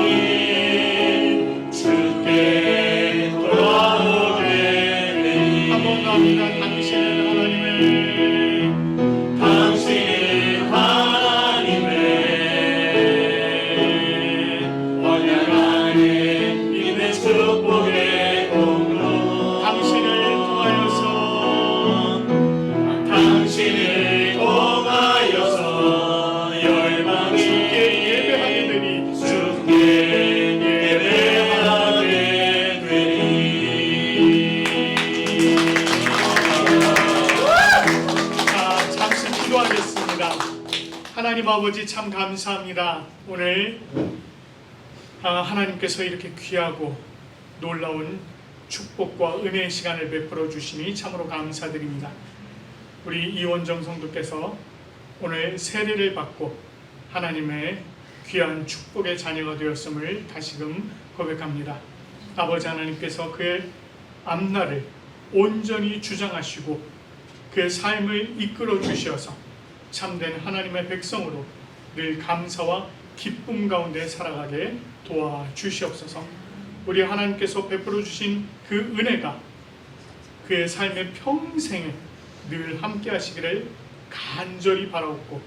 하나님 아버지 참 감사합니다. 오늘 하나님께서 이렇게 귀하고 놀라운 축복과 은혜의 시간을 베풀어 주시니 참으로 감사드립니다. 우리 이원정 성도께서 오늘 세례를 받고 하나님의 귀한 축복의 자녀가 되었음을 다시금 고백합니다. 아버지 하나님께서 그의 앞날을 온전히 주장하시고 그의 삶을 이끌어 주시어서 참된 하나님의 백성으로 늘 감사와 기쁨 가운데 살아가게 도와주시옵소서. 우리 하나님께서 베풀어 주신 그 은혜가 그의 삶의 평생에 늘 함께 하시기를 간절히 바라옵고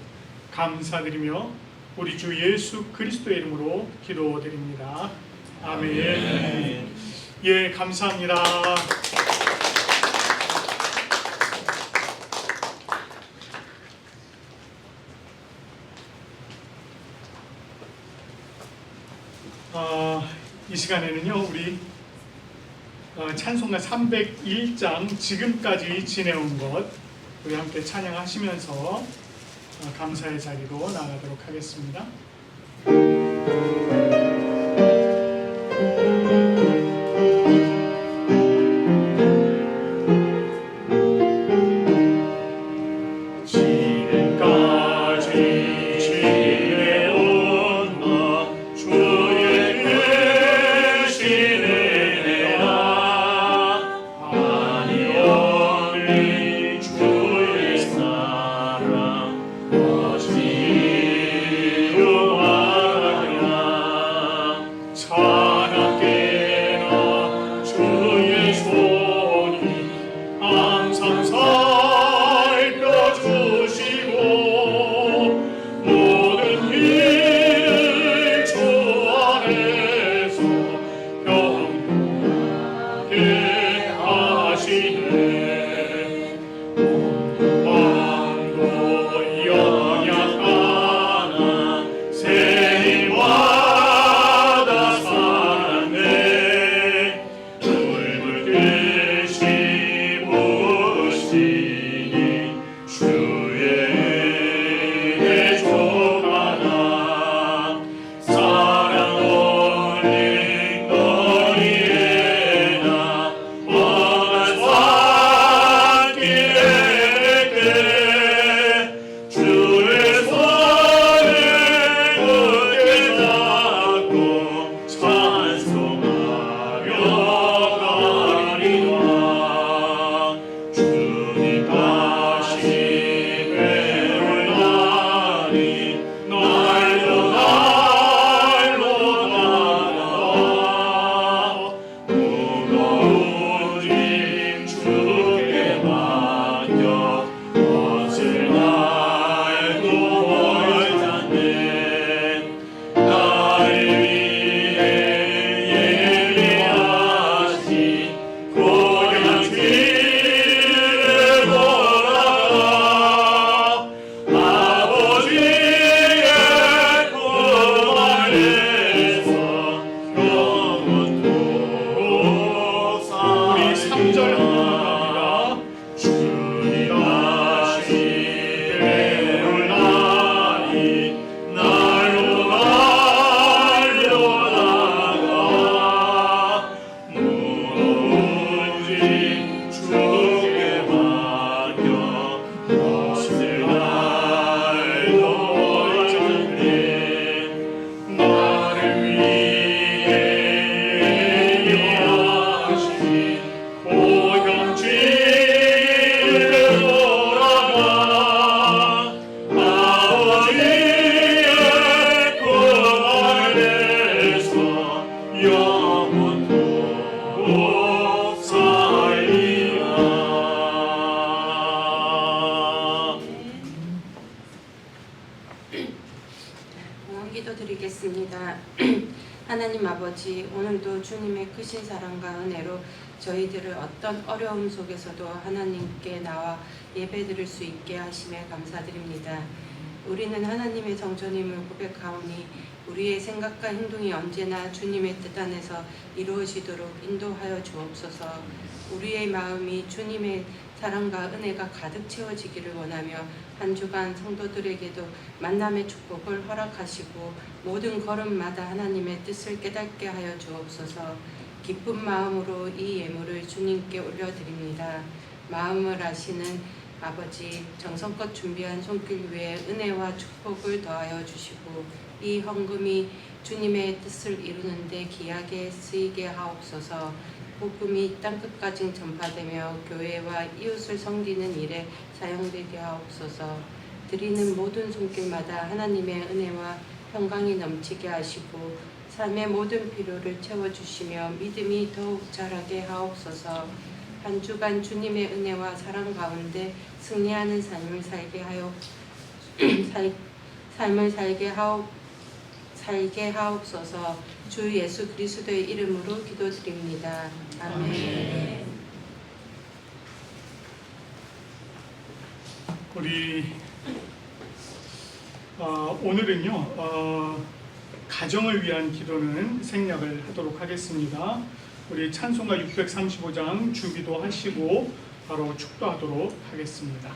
감사드리며 우리 주 예수 그리스도의 이름으로 기도드립니다. 아멘. 예, 감사합니다. 이 시간에는요, 우리 찬송가 301장 지금까지 지내온 것 우리 함께 찬양하시면서 감사의 자리로 나가도록 하겠습니다. 기도드리겠습니다. 하나님 아버지, 오늘도 주님의 크신 사랑과 은혜로 저희들을 어떤 어려움 속에서도 하나님께 나와 예배드릴 수 있게 하심에 감사드립니다. 우리는 하나님의 성전임을 고백하오니 우리의 생각과 행동이 언제나 주님의 뜻 안에서 이루어지도록 인도하여 주옵소서. 우리의 마음이 주님의 사랑과 은혜가 가득 채워지기를 원하며 한 주간 성도들에게도 만남의 축복을 허락하시고 모든 걸음마다 하나님의 뜻을 깨닫게 하여 주옵소서. 기쁜 마음으로 이 예물을 주님께 올려드립니다. 마음을 아시는 아버지, 정성껏 준비한 손길 위에 은혜와 축복을 더하여 주시고 이 헌금이 주님의 뜻을 이루는데 귀하게 쓰이게 하옵소서. 복음이 땅끝까지 전파되며 교회와 이웃을 섬기는 일에 사용되게 하옵소서. 드리는 모든 손길마다 하나님의 은혜와 평강이 넘치게 하시고 삶의 모든 필요를 채워주시며 믿음이 더욱 자라게 하옵소서. 한 주간 주님의 은혜와 사랑 가운데 승리하는 삶을 살게 하여 살게 하옵소서. 주 예수 그리스도의 이름으로 기도드립니다. 아멘. 우리 오늘은요 가정을 위한 기도는 생략을 하도록 하겠습니다. 우리 찬송가 635장 주기도 하시고 바로 축도하도록 하겠습니다.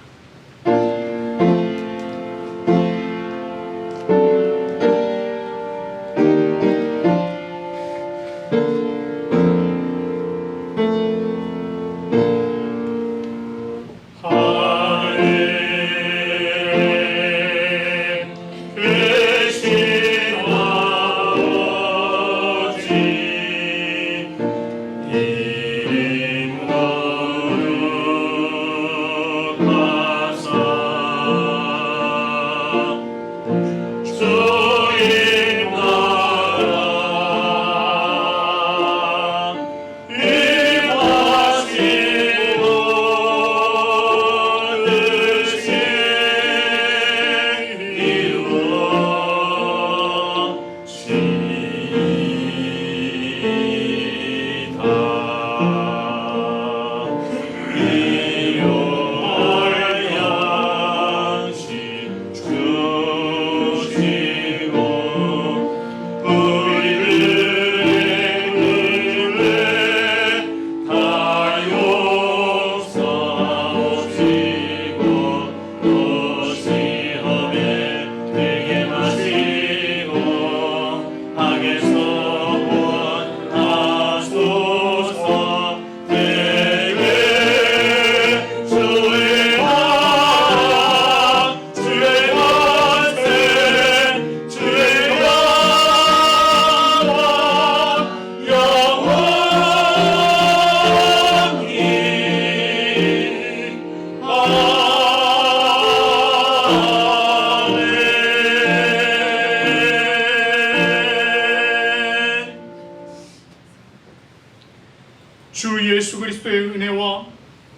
주 예수 그리스도의 은혜와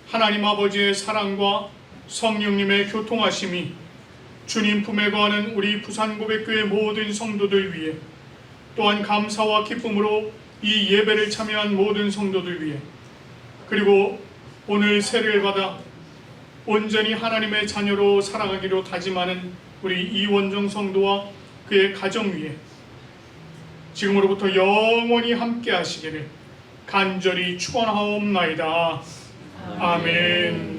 하나님 아버지의 사랑과 성령님의 교통하심이 주님 품에 거하는 우리 부산고백교회 모든 성도들 위해 또한 감사와 기쁨으로 이 예배를 참여한 모든 성도들 위해 그리고 오늘 세례를 받아 온전히 하나님의 자녀로 살아가기로 다짐하는 우리 이원정 성도와 그의 가정 위에 지금으로부터 영원히 함께 하시기를 간절히 축원하옵나이다. 아멘.